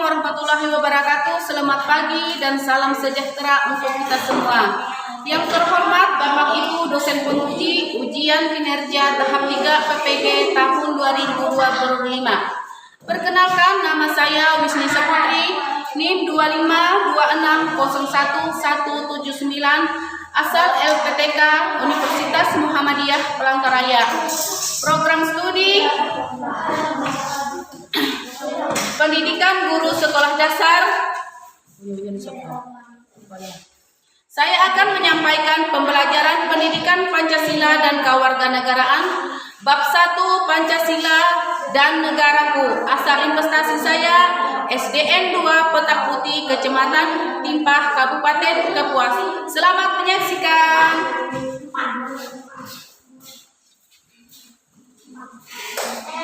warahmatullahi wabarakatuh. Selamat pagi dan salam sejahtera untuk kita semua. Yang terhormat Bapak Ibu dosen penguji ujian kinerja tahap 3 PPG tahun 2025. Perkenalkan, nama saya Wisni Saputri, NIM 252601179, asal LPTK Universitas Muhammadiyah Palangkaraya. Program studi Pendidikan Guru Sekolah Dasar. Saya akan menyampaikan pembelajaran pendidikan Pancasila dan Kewarganegaraan bab 1 Pancasila dan Negaraku. Asal investasi saya SDN 2 Petak Putih, Kecamatan Timpah, Kabupaten Kapuas. Selamat menyaksikan.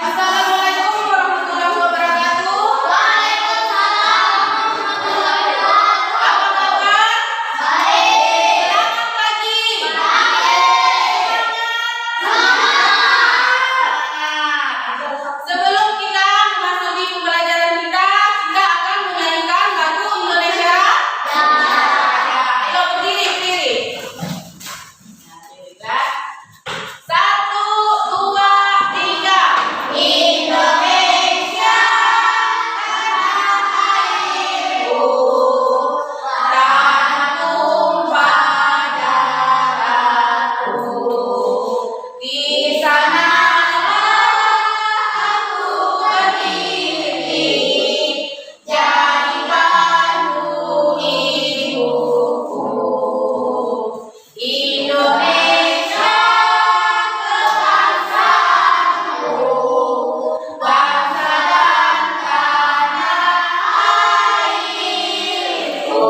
Assalamualaikum warahmatullahi wabarakatuh. Apa kabar? Baik. Selamat pagi. Sebelum kita memasuki pembelajaran kita akan menyanyikan lagu Indonesia. Ayo berdiri. Satu, dua, tiga. Indonesia tanah airku, tanah tumpah darahku. Di sana aku berdiri, jadi pandu hidupku. Indonesia kebangsaanku, bangsa dan tanah airku.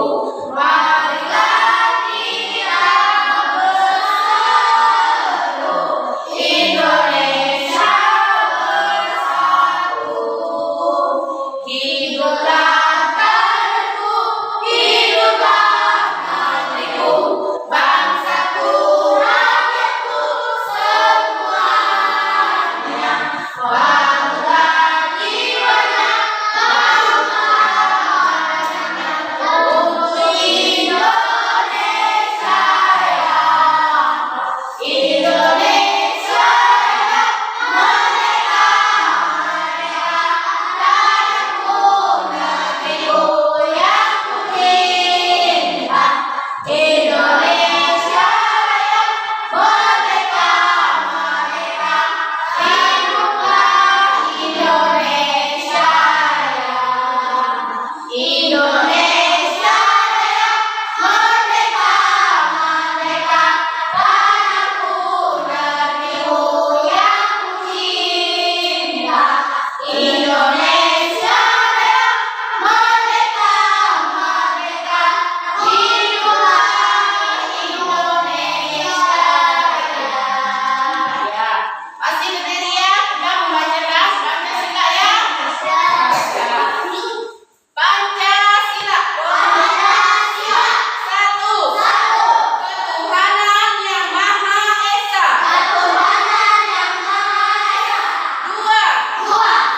Marilah kita bersatu, Indonesia bersatu. Hiduplah tanahku, hiduplah negeriku, bangsaku, rakyatku semuanya. Bangga jiwanya, bangga rakyatnya, untuk Indonesia Raya. Indonesia Raya, merdeka, merdeka, tanahku, negeriku yang ku cinta. Indonesia Raya, merdeka, merdeka, hiduplah Indonesia Raya. Indonesia Raya, merdeka, merdeka, tanahku, negeriku yang ku cinta. Indonesia Raya, merdeka, merdeka, hiduplah Indonesia Raya. Ya, pasti berdiri ya, sudah membacakan Pancasila ya. Pancasila. Pancasila. Satu. Ketuhanan yang Maha Esa. Ketuhanan yang Maha Esa. Dua.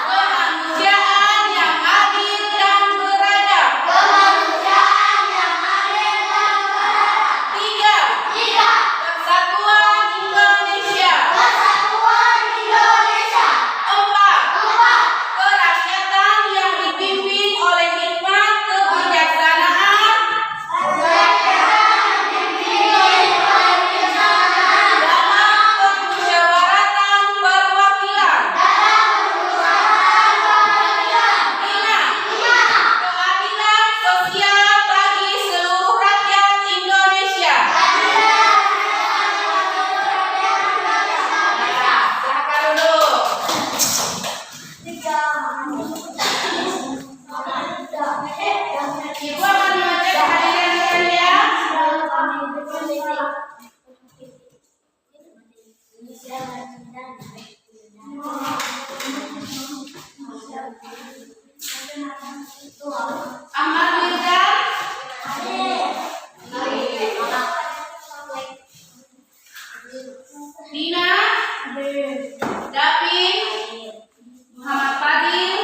Kemanusiaan yang adil dan beradab. Kemanusiaan yang adil dan beradab. Tiga. Persatuan Indonesia. Persatuan Indonesia. Empat. Kerakyatan yang dipimpin oleh hikmat kebijaksanaan. Dalam permusyawaratan perwakilan. Lima. Keadilan sosial bagi seluruh rakyat Indonesia. Silakan dulu. Ibu akan membaca kehadiran ya. Ahmad Mirza. Dina. David. Muhammad Fadil.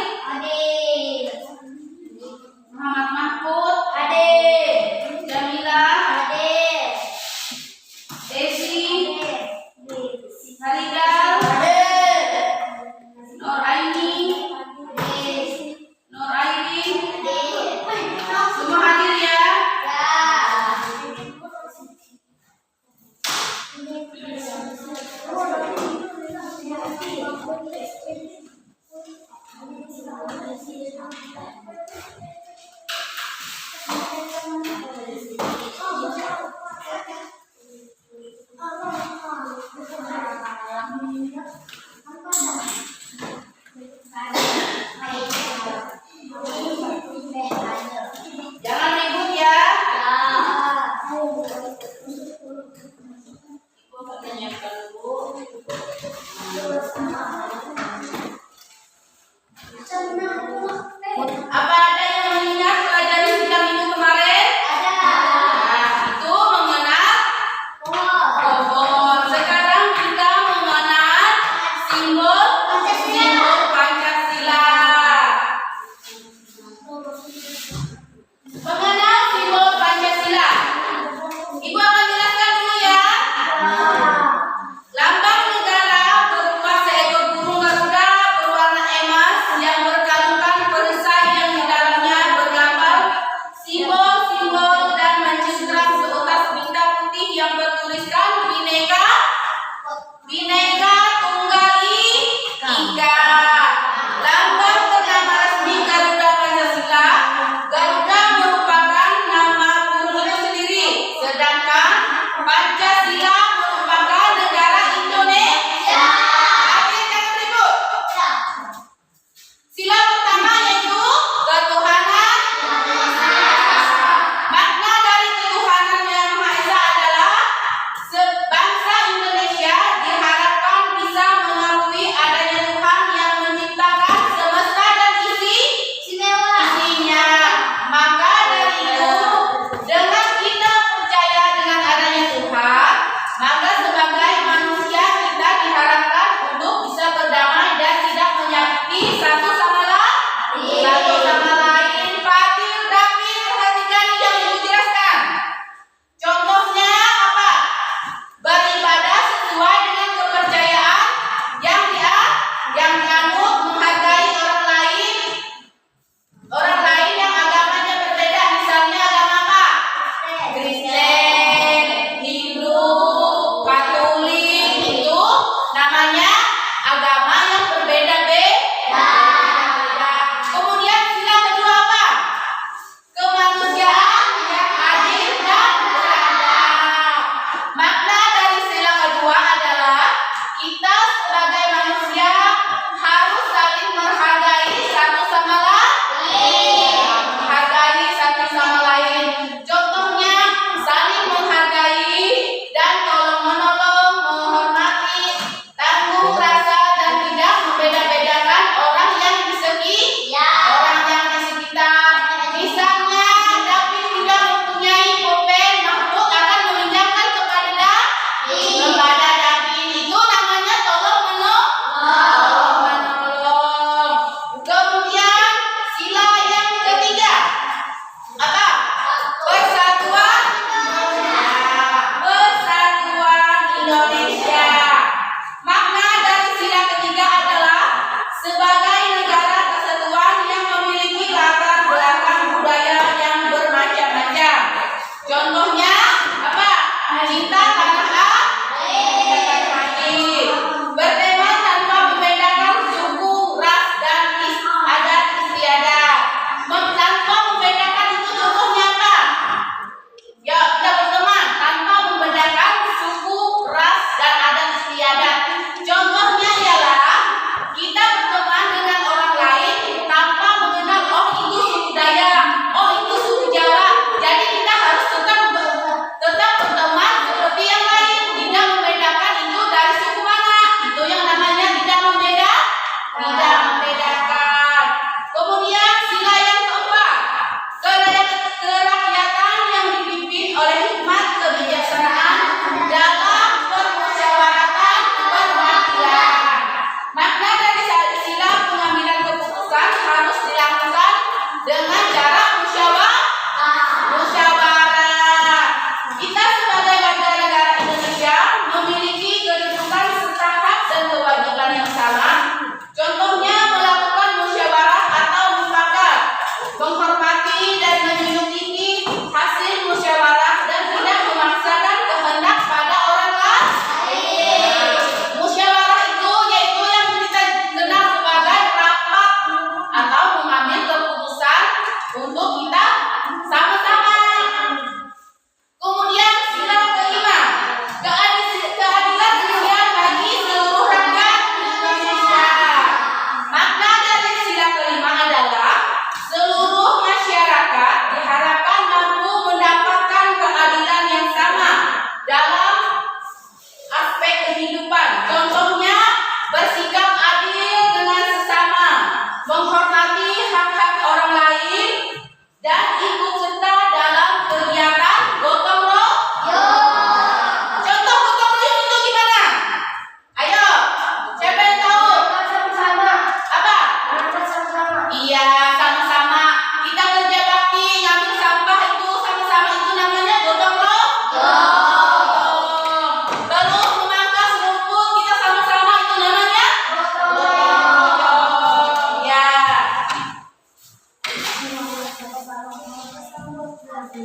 Ada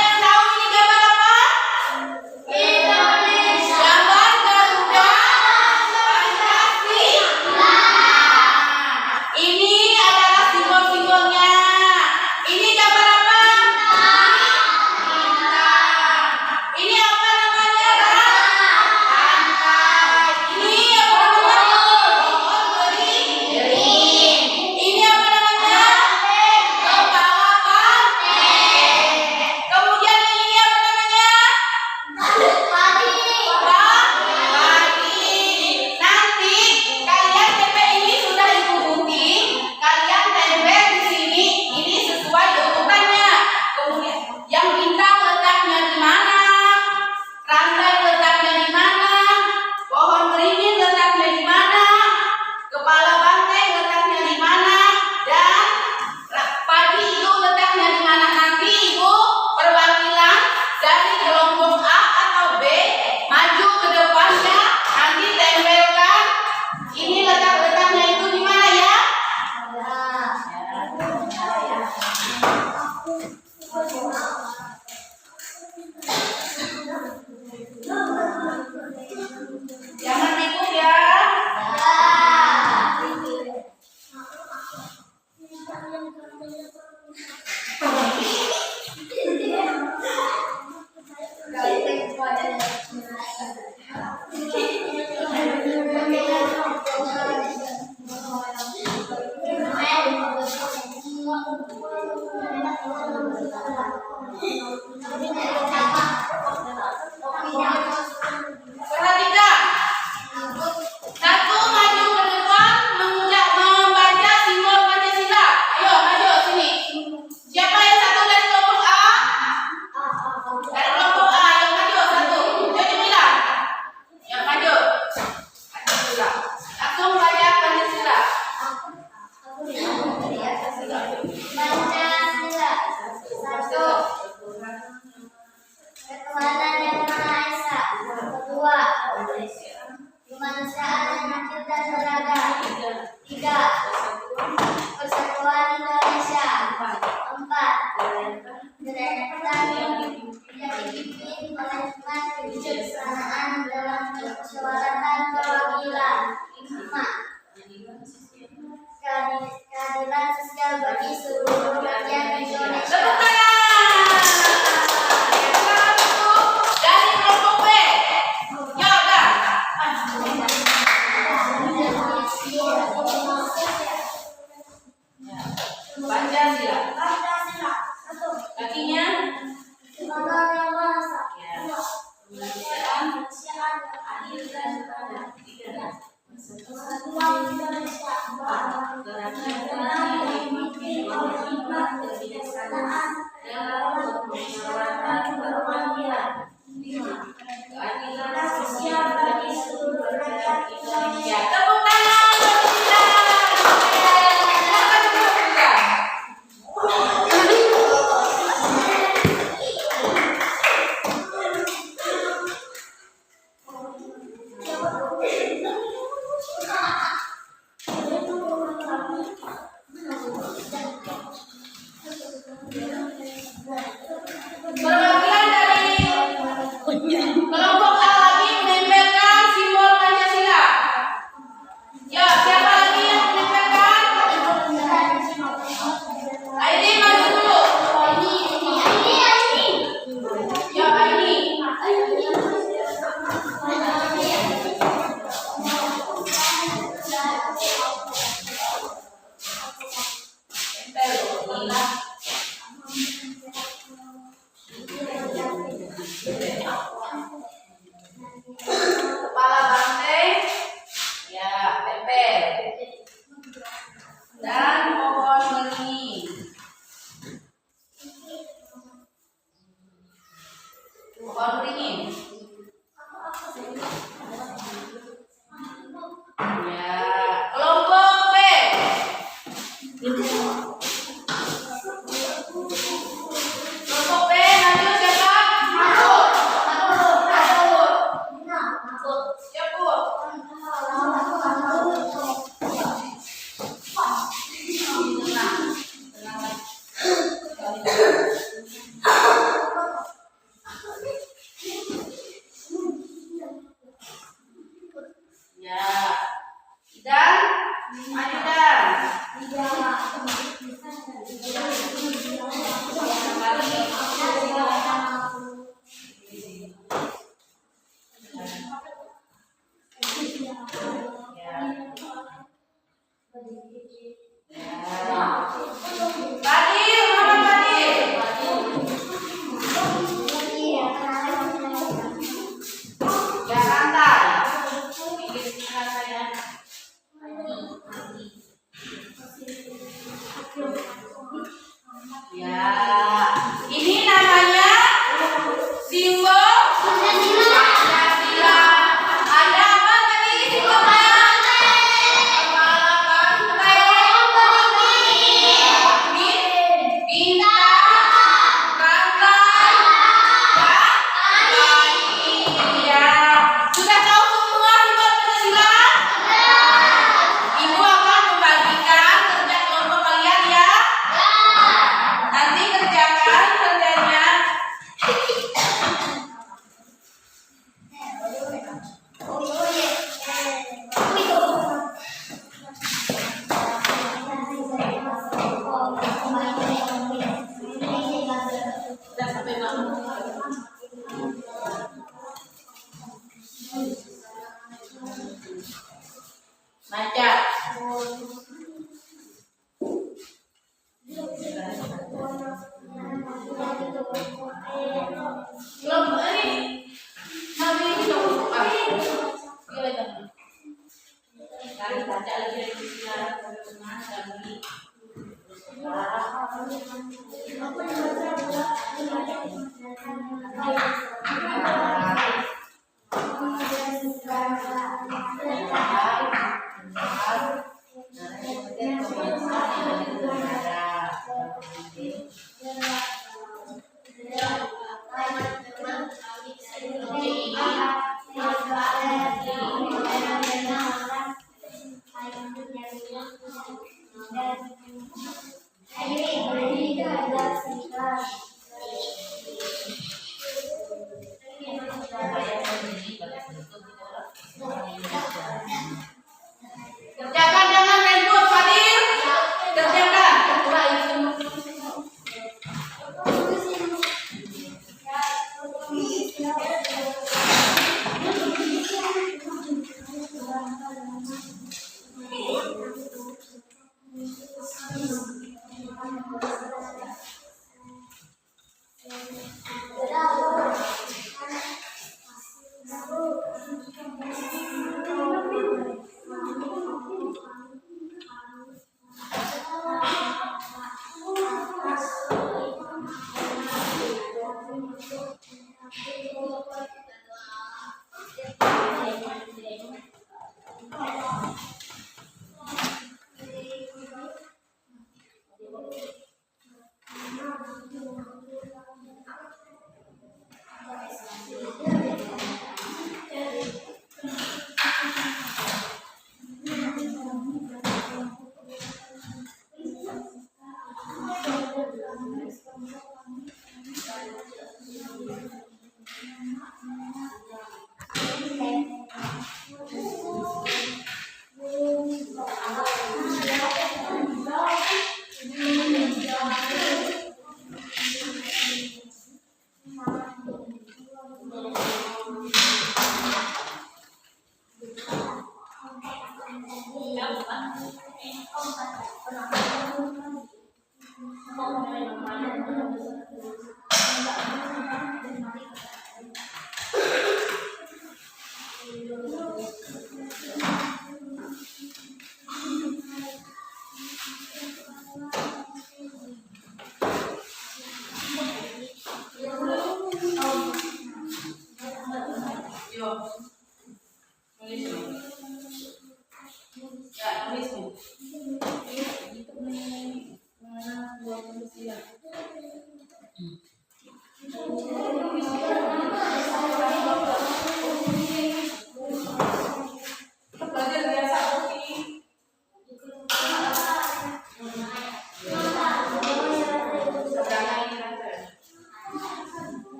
yang tahu ini gambar apa? Gambar Garuda Pancasila. Ini adalah simbol-simbolnya. Ini gambar apa? Bintang. Ini apa namanya? Pantai. Ini apa namanya? Pohon beringin. Ini apa namanya? Kepala banteng. Kemudian ini apa namanya? Padi. Nanti kalian tempel ini sudah ibu gunting, kalian tempel di sini. Ini sesuai urutannya. Kemudian yang bintang letaknya di mana? Rantai letaknya di mana? Pohon beringin letaknya di mana? Kepala banteng letaknya di mana? Dan padi itu letaknya di mana? Nanti ibu perwakilan dari kelompok A atau B maju ke depannya, nanti tempelkan ini letaknya itu di mana ya? Jangan ribut ya. Perhatikan. Satu, maju ke depan membaca simbol Pancasila. Ayo maju sini. Siapa yang satu dari kelompok A? Dari kelompok A yang maju satu. Jadi bilang. Yang maju. Pancasila. Langsung baca Pancasila. Pancasila. Satu. Ketuhanan yang Maha Esa. Kedua. Kemanusiaan yang adil dan beradab. Tiga. Persatuan Indonesia. Empat. Budaya yang dipimpin oleh hikmat kebijaksanaan dalam permusyawaratan perwakilan. Lima. Keadilan sosial bagi seluruh rakyat Indonesia. Tepuk tangan. Yang satu dari kelompok B. Ya udah. Pancasila. Kakinya. Tuhan yang Maha Esa. Kemanusiaan, adil dan beradab. Tiga. Persatuan Indonesia. Gerakan yang dipimpin oleh hikmat kebijaksanaan dalam permusyawaratan perwakilan. Lima. Keadilan sosial bagi seluruh rakyat Indonesia. Tepuk tangan. Silakan dilanjutkan. Perwakilan dari kelompok A lagi menempelkan simbol Pancasila. Ya, siapa lagi yang menempelkan? Aini maju dulu. Ya, Aini. Kepala banteng. Ya, tempel. Dan pohon beringin. Pohon beringin. Ya, kelompok B. Kelompok B maju siapa? Mahfud. Ya, Bu. Ya. Dan maju dan. Fadil, Muhammad Fadil. Ya, santai. Ya, ini namanya simbol Pancasila. Ada apa tadi simbolnya? Kepala banteng, bintang, rantai, dan tali. Ya, sudah tahu semua simbol Pancasila? Ibu akan membagikan kerja kelompok kalian ya. Nanti kerjakan kerjanya. Sudah sampai mana? Baca. Kelompok ini nabi kelompok A. Gila kan? Kali baca lagi dari sejarah teman kami. Kerjakan jangan ribut, Fadil. Kerjakan.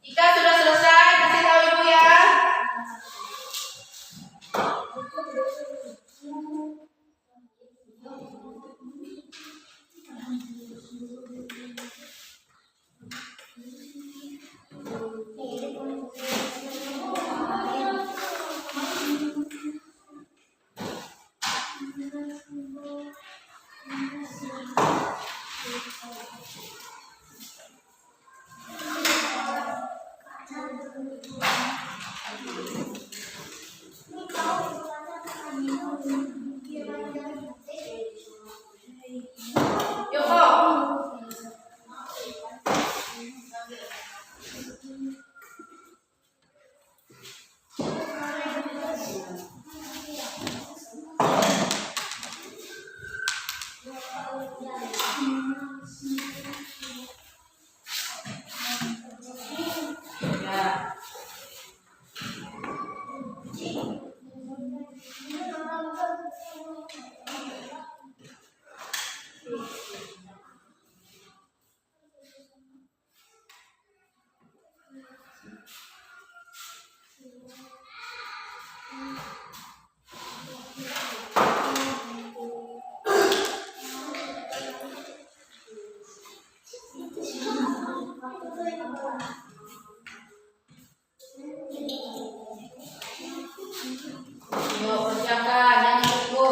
Jika sudah selesai, kasih tahu ibu ya. Yuk, kok. Ya. Yuk, kerjakan, jangan tunggu.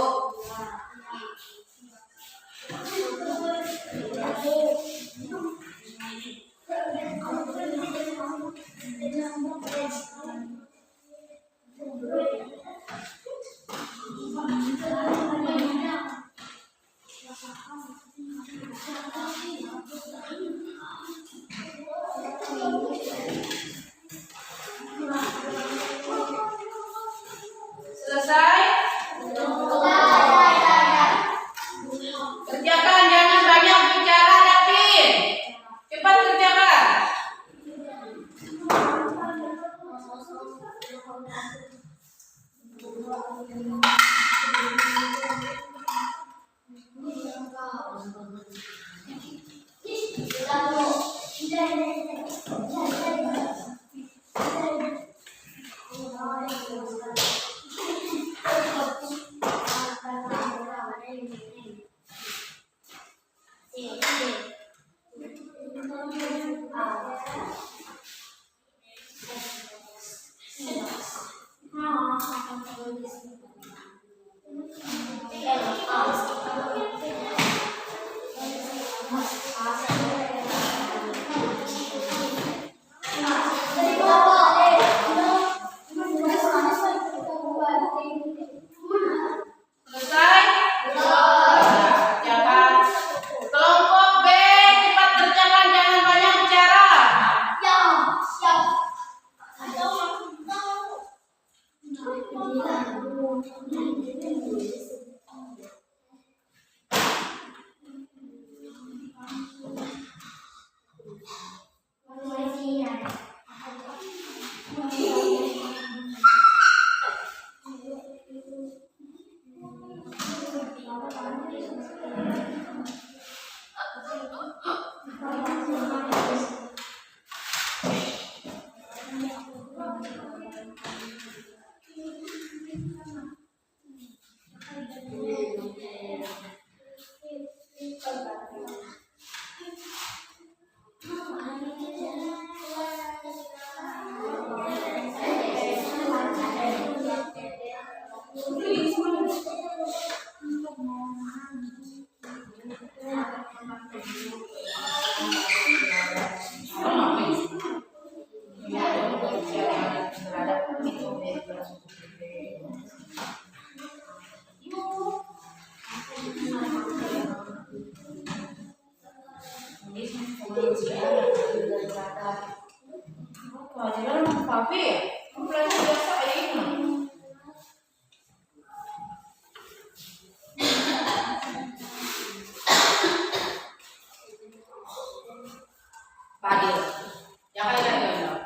Selesai? Kerjakan, jangan banyak bicara, David. Cepat kerjakan. Selesai? Kerjakan. Kelompok B, cepat kerjakan, jangan banyak bicara. Tapi, belajar biasa ini. Fadil, jangan lihat.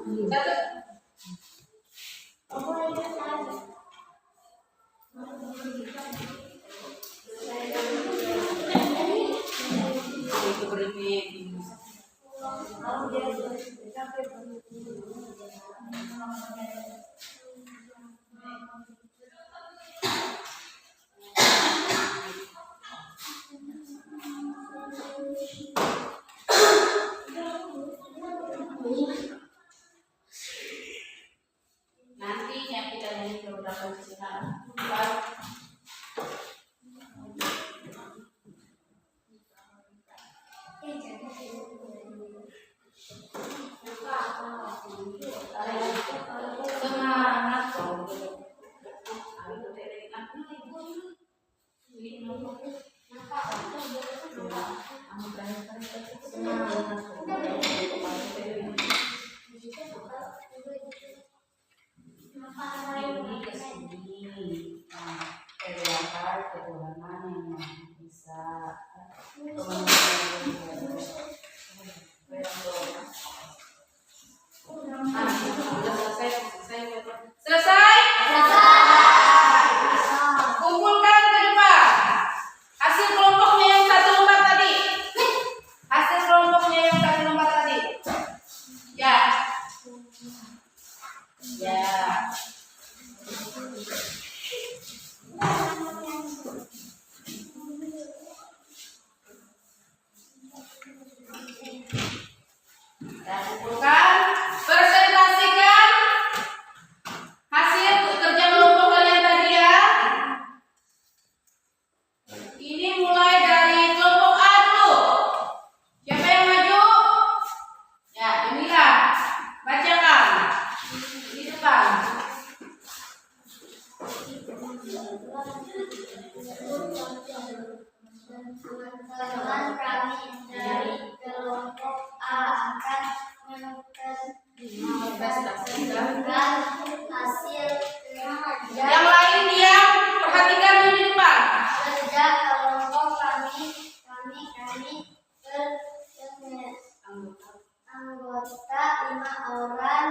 Satu. Itu berarti nantinya kita nyanyi beberapa silakan. Semangat. Ini kesini kelihatan ketuhanan yang Maha bisa selesai. Kumpulkan ke depan hasil kelompoknya yang satu lembar tadi. Hasil kelompoknya yang satu lembar tadi. Ya. Ya. Dan kumpulkan, presentasikan hasil kerja kelompok kalian tadi ya. Ini mulai dari kelompok A dulu. Siapa yang maju? Ya, Jamila. Bacakan di depan. Teman-teman kami dari kelompok A akan menunjukkan hasil kerja Yang lain diam, perhatikan di depan. kelompok kami anggota 5 orang: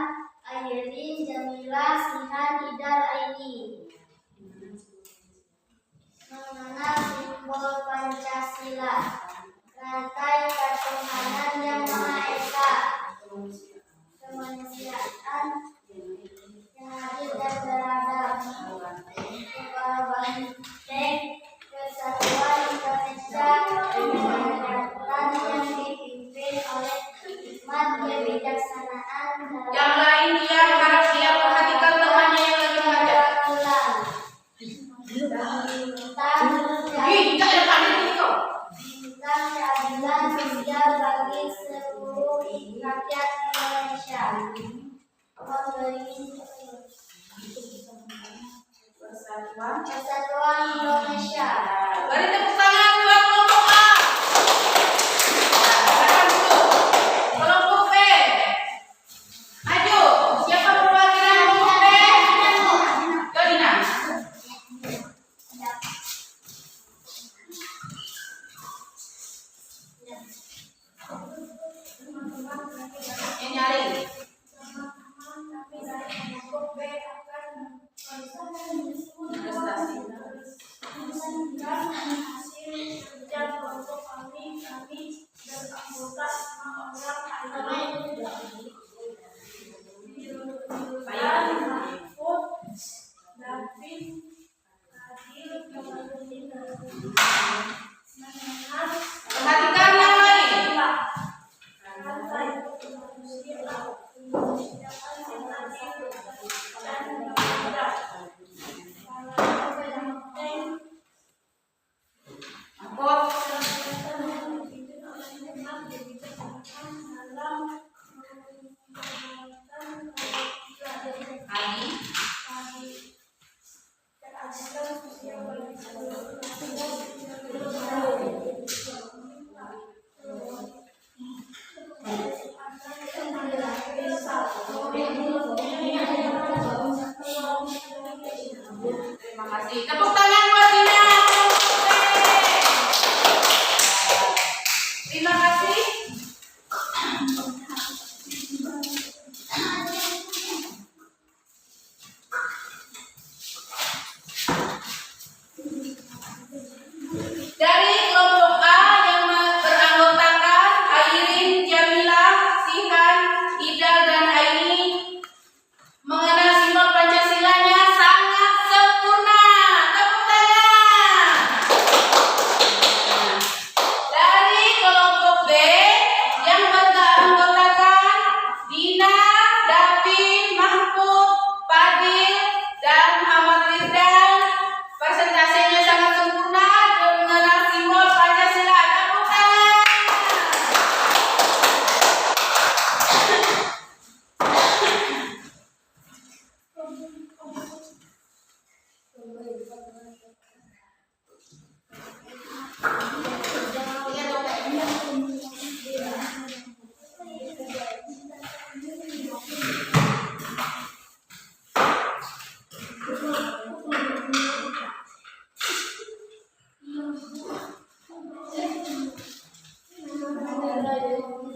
Ayrin, Jamila, Sihan, Idal, Aini. Mengenal simbol Pancasila, rantai ketuhanan yang Maha Esa, kemanusiaan yang adil dan beradab, kepala banteng, kesatuan Indonesia, pemerintahan yang dipimpin oleh hikmat kebijaksanaan Yang lain diam, harap dia perhatikan temannya yang lagi baca. Tidak ada pada itu. Bintang keadilan sosial bagi seluruh rakyat Indonesia. Persatuan Indonesia. Beri tepuk tangan buat kelompok A. Silakan dulu. Kelompok B. Maju. Siapa perwakilan kelompok B? Jodina. Yang nyari. Prestasi. Perhatikan yang lain. Angkot. Adi. Terima kasih. Tepuk tangan buat Dina. Terima kasih. Untuk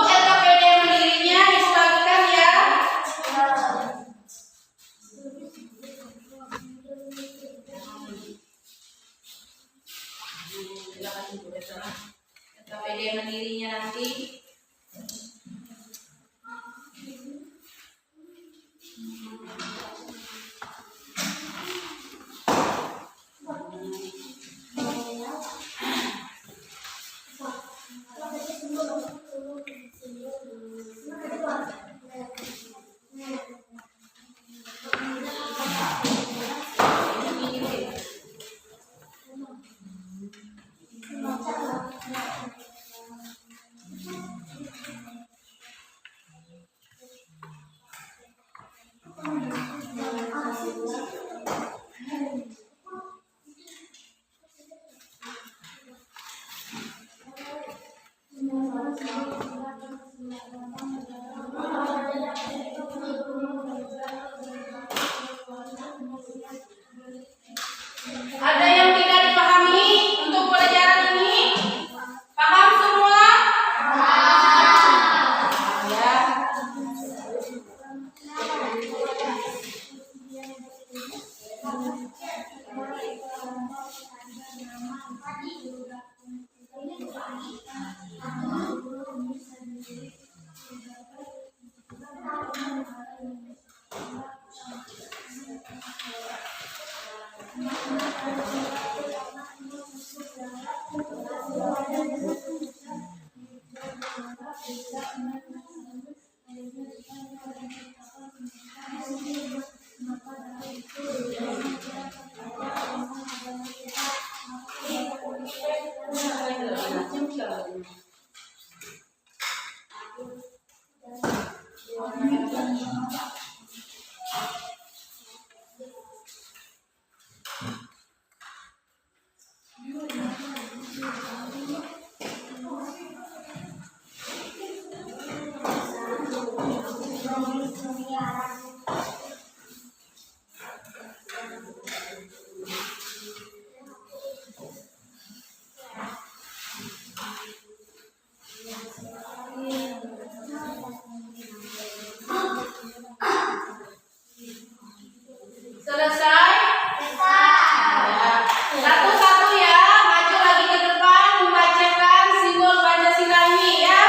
LKPD mandirinya dibagikan ya. LKPD mandirinya nanti ada yang tidak dipahami untuk pelajaran ini? Paham semua? Ya. Selesai? Satu-satu ya, maju lagi ke depan membacakan simbol Pancasila ini ya.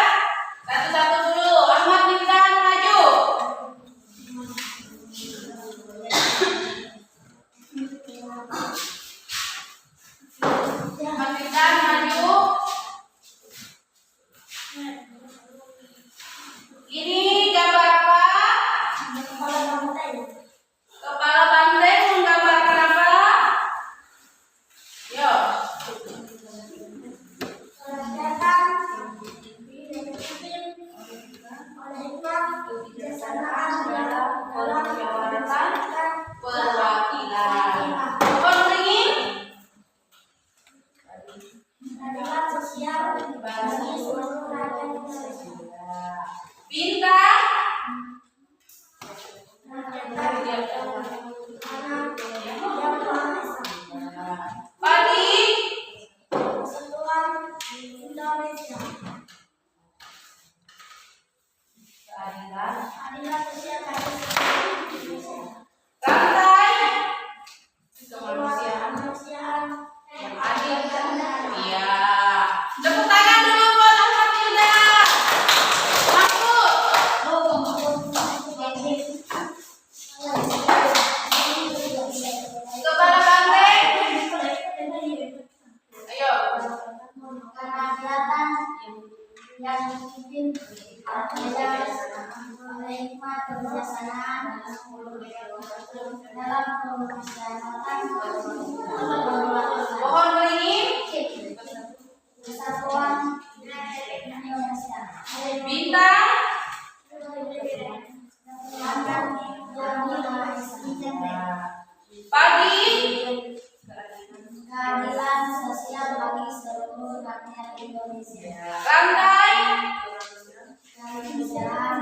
Satu-satu dulu. Ahmad Miftan maju. Ahmad Miftan maju. Ini gambar apa? Kepala banteng menggambarkan apa? Yo. Perwakilan. Pohon beringin. Bintang. Pagi. Rantai. Kemanusiaan yang adil. Iya. Tepuk tangan dulu buat Ahmad Miftan. Kepala banteng. Ayo. Yang dipimpin menerima kebijaksanaan dalam pemasarakatan Pohon beringin. Persatuan Indonesia. Bintang. Pagi. Keadilan sosial bagi seluruh rakyat Indonesia. Rantai. Kemanusiaan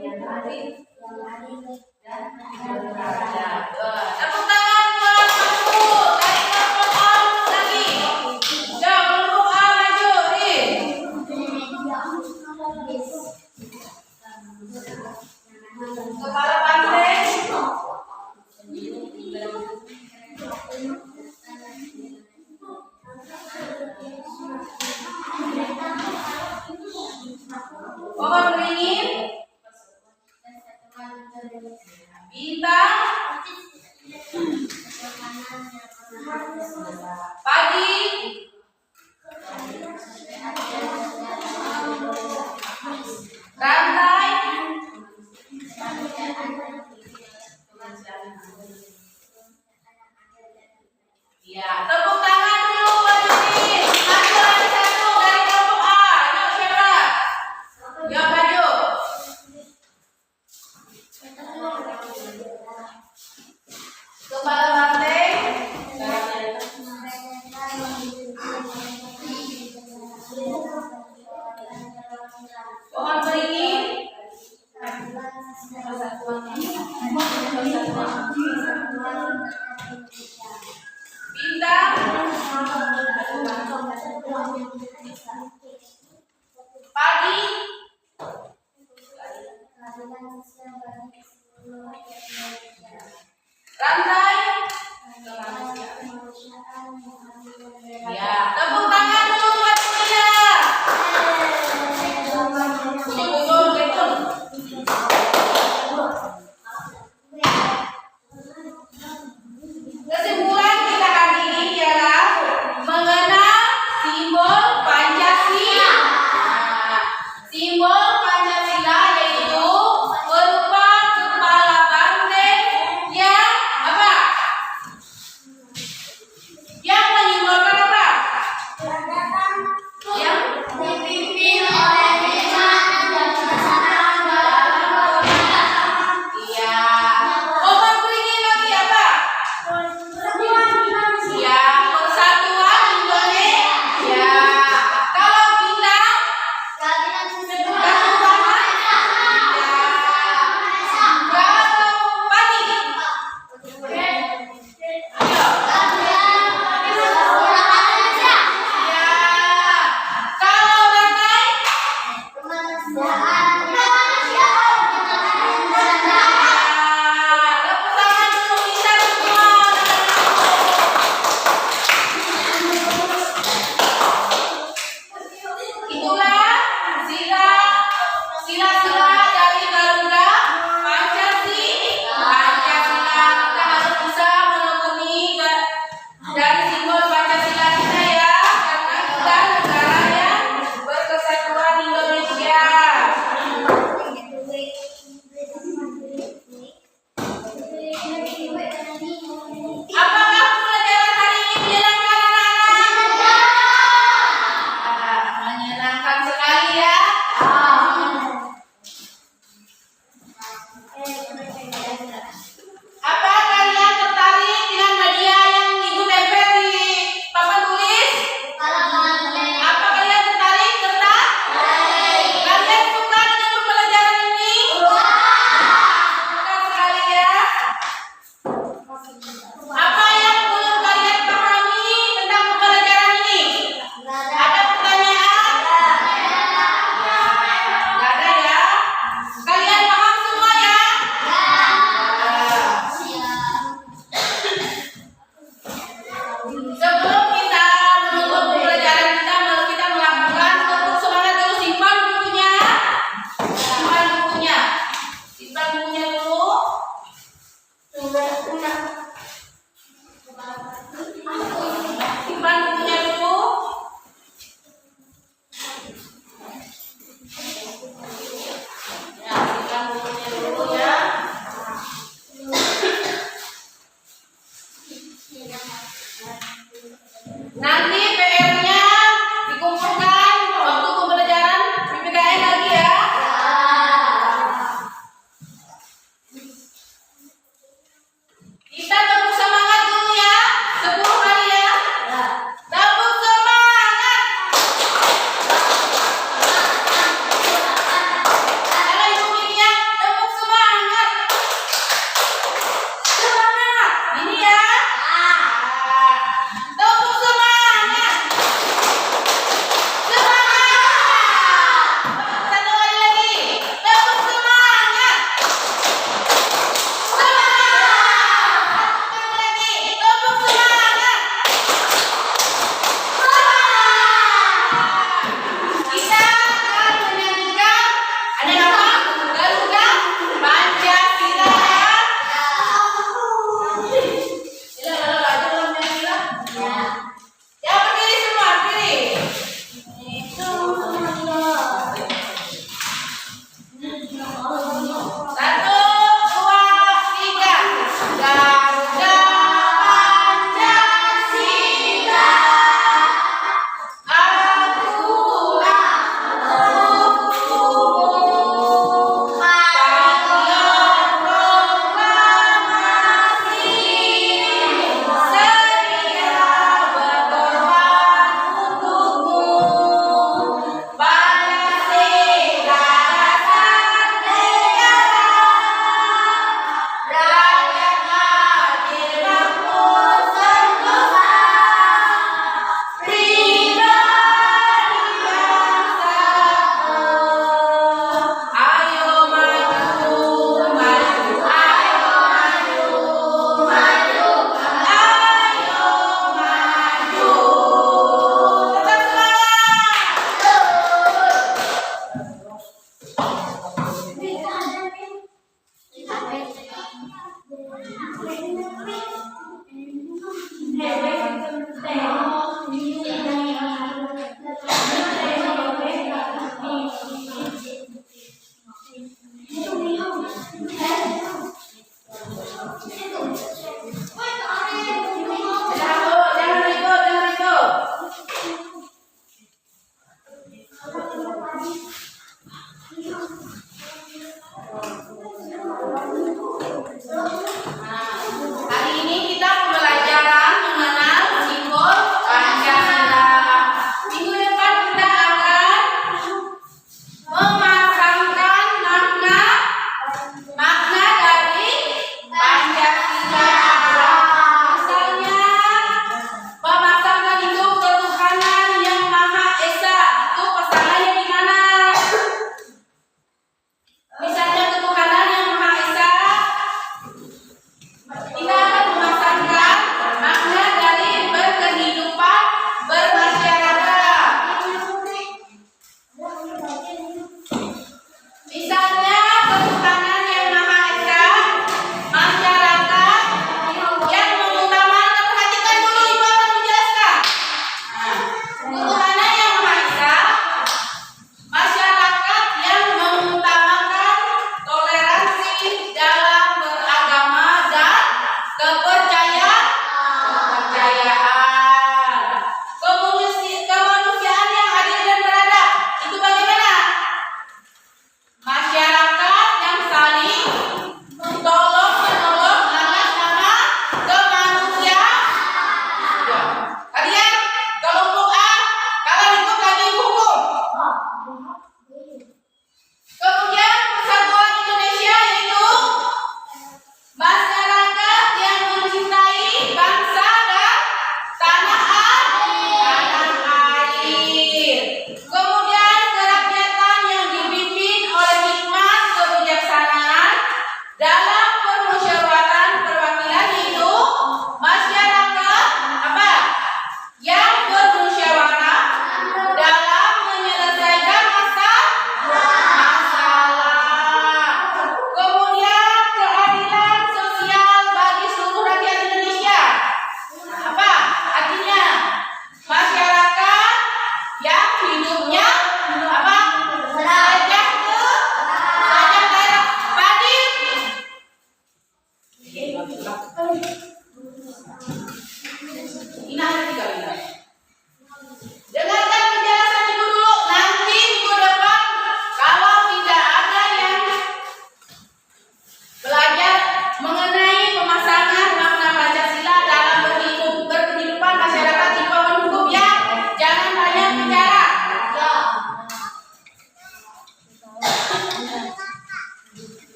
yang adil dan Ada. Pagi. Rantai. Ya, tepuk tangan dulu Mbak Yuni. Maju lagi satu dari kelompok A. Yuk siapa? Yuk maju. Kepala banteng.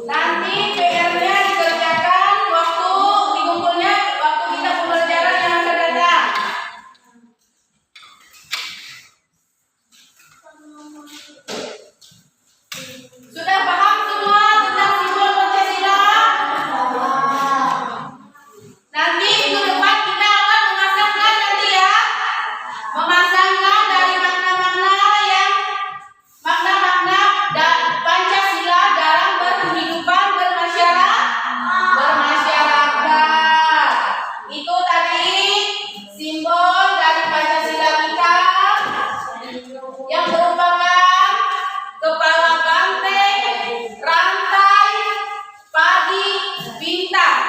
Nanti PR-nya dikerjakan waktu dikumpulnya waktu kita pembelajaran yang akan datang. Sudah paham semua tentang simbol Pancasila? Nanti minggu depan kita akan memasangkan nanti ya, memasangkan dari makna-makna Pancasila dalam berkehidupan bermasyarakat. Itu tadi simbol dari Pancasila kita yang merupakan kepala banteng, rantai, padi, bintang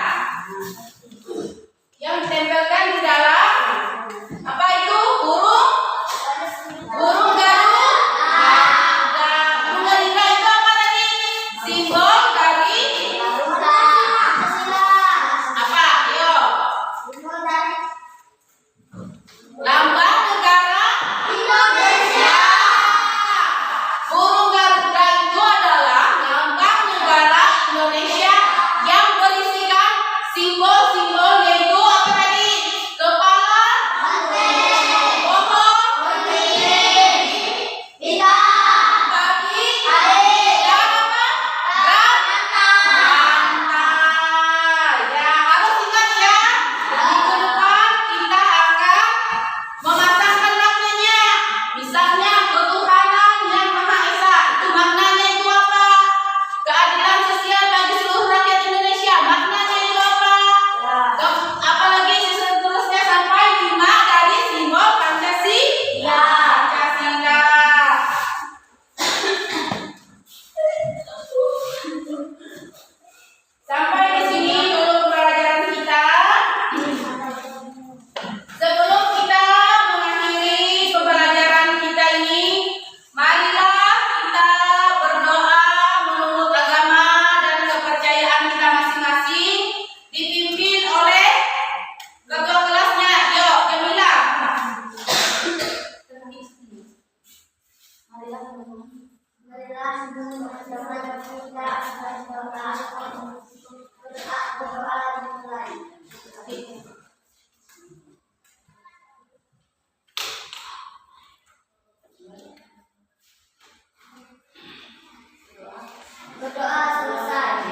yang ditempelkan di dalam apa itu? Burung Garuda. Burung Garuda itu apa tadi? Simbol dari apa? Yo. Lambang negara Indonesia. Burung Garuda itu adalah lambang negara Indonesia yang berisikan simbol-simbol yaitu apa tadi? Kepala, pohon, kaki, dan apa? Rantai. Ya, harus ingat ya. Minggu depan kita akan memasangkan maknanya. Misalnya ketuhanan yang Maha Esa. Itu maknanya itu apa? Keadilan sosial bagi seluruh rakyat Indonesia. Maknanya itu apa? Apalagi seterusnya sampai 5 dari simbol Pancasila. Sampai di sini dulu pembelajaran kita. Sebelum kita mengakhiri pembelajaran kita ini, marilah kita berdoa menurut agama dan kepercayaan kita masing-masing, dipimpin oleh ketua kelasnya. Yuk, Jamila. Berdoa selesai.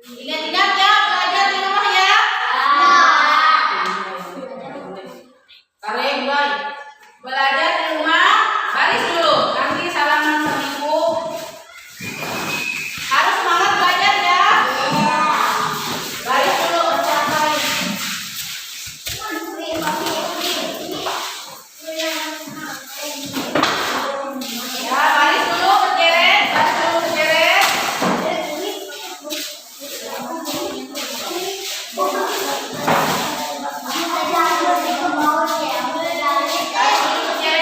Ingat-ingat ya, belajar di rumah ya. Kalian baik. Belajar di rumah, baris dulu. Nanti salaman sama ibu. Harus semangat belajar ya. Baris dulu, santai. Ya, baris dulu berderet, baris dulu berderet. Baris dulu berderet.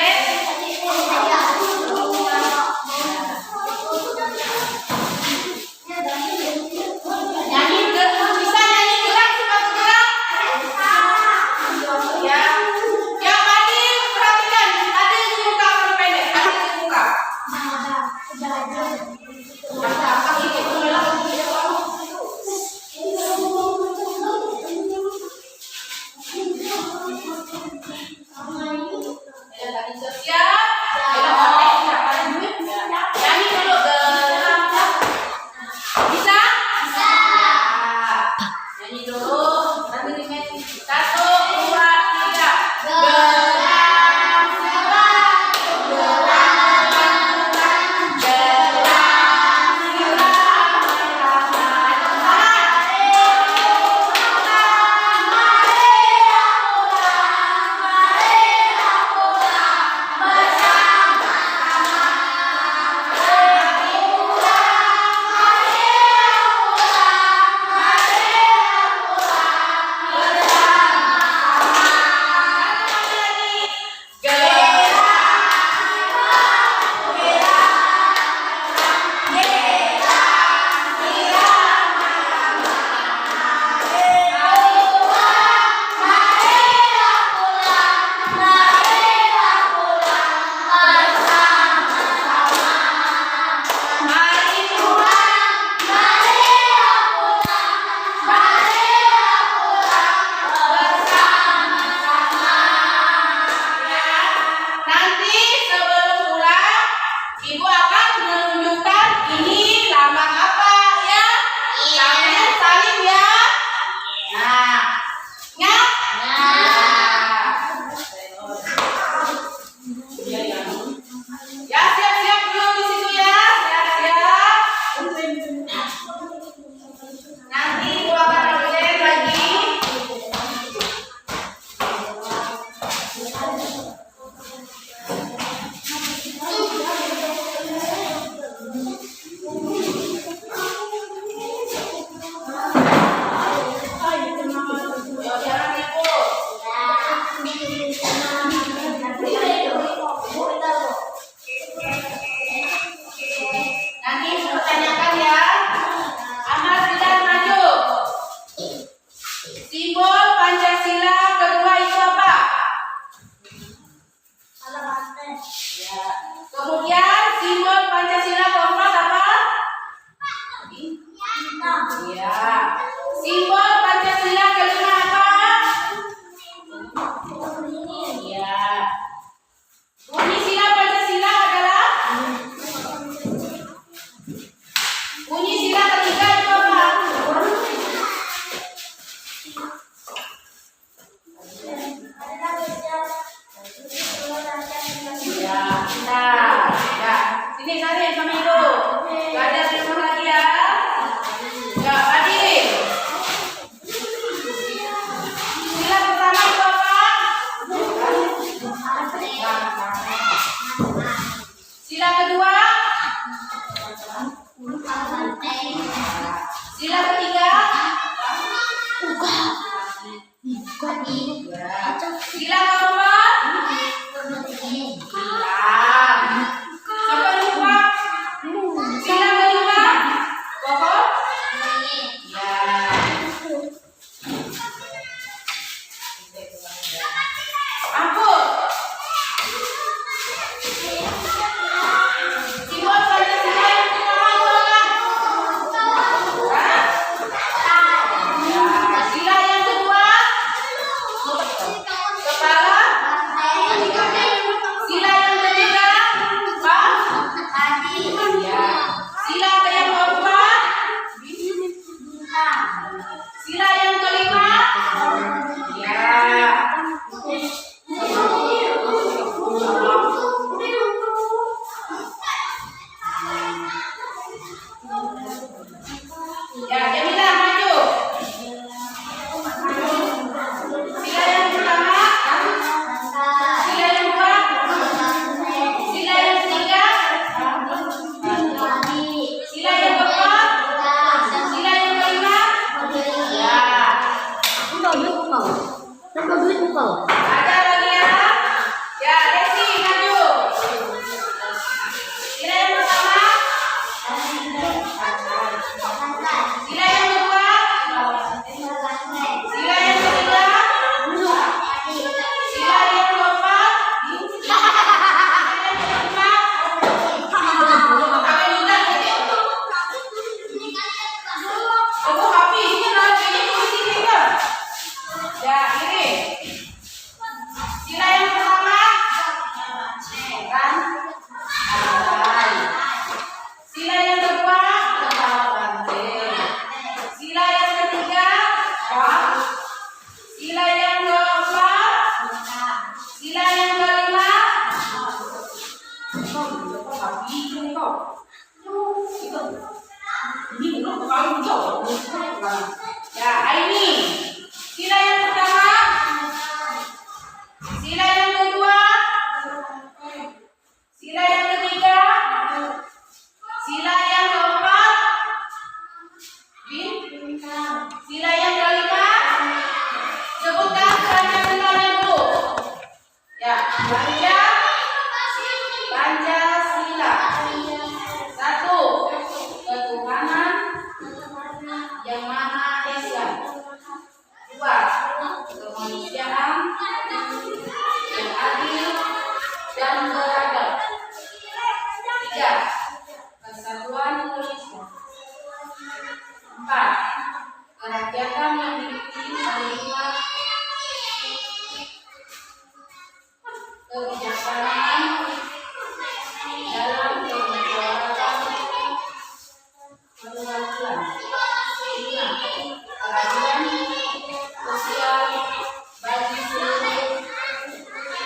Ya. Kemudian simbol Pancasila keempat apa? Ya. Simbol Pancasila kelima apa? Ya. Bunyi sila Pancasila adalah? Bunyi sila ketiga itu apa? Ya, nah, ya. Sini kalian sama itu. Belajar di rumah lagi ya. Ya, Adil. Sila pertama itu apa? Sila kedua? Sila ketiga? Sila keempat? Sampai lupa. Sila kelima? Pokok? Ya. Angkut. Simbol Pancasila yang pertama itu apa? Hah? Ya. Sila yang kedua? Kepala? Sila yang ketiga? Pak? Ya. Sila yang keempat? Sila yang kelima? Ya. Ya, Jamila maju. Sila yang pertama? Sila yang kedua? Sila yang ketiga? Sila yang keempat? Sila yang kelima? Ya. Ada lagi ya? Ya, Desi maju. Sila yang pertama? Sila yang kedua? Sila yang ketiga? Sila yang keempat? Sila yang kelima? Apa yang udah? Aku habis ini nanti di sini kan? Ya, ini. Sila yang pertama? Kan? Lantai. Sila yang kedua? Lantai. Sila yang ketiga? Pak. Sila yang keempat? Sila yang kelima? Ya, Aini. Sila yang pertama? Sila yang kedua? Sila yang ketiga? Sila yang keempat? Sila yang kelima? Sebutkan Pancasila dulu. Ya, Pancasila. Satu, ketuhanan yang Maha Esa. Dua, kemanusiaan yang adil dan beradab. Tiga, kesatuan Indonesia. Empat, kerakyatan yang dipimpin oleh hikmat, kebijaksanaan dalam kemusyawaratan perwakilan. Lima, keadilan sosial bagi seluruh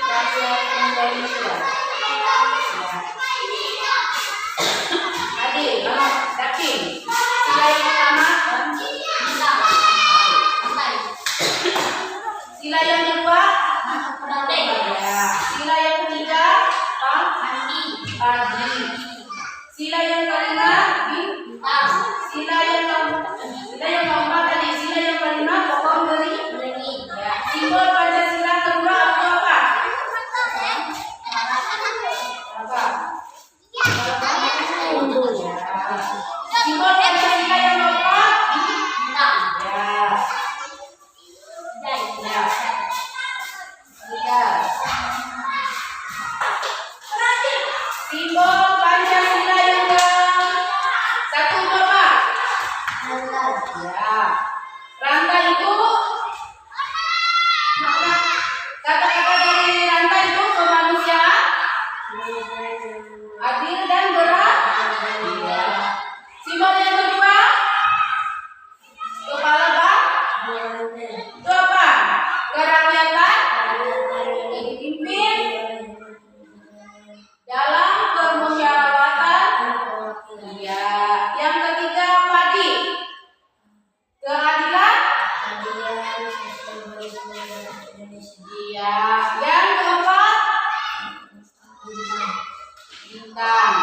rakyat Indonesia. Adil, yakin. Sila yang pertama? Sila yang kedua? Ya. Sila yang ketiga? Pagi. Sila yang kelima? Sila yang keempat tadi. Sila yang kelima? Pokok beri. Ya. Simbol Pancasila kedua itu apa? Apa? Simbol Pancasila yang keempat? Ya. Ya. kita.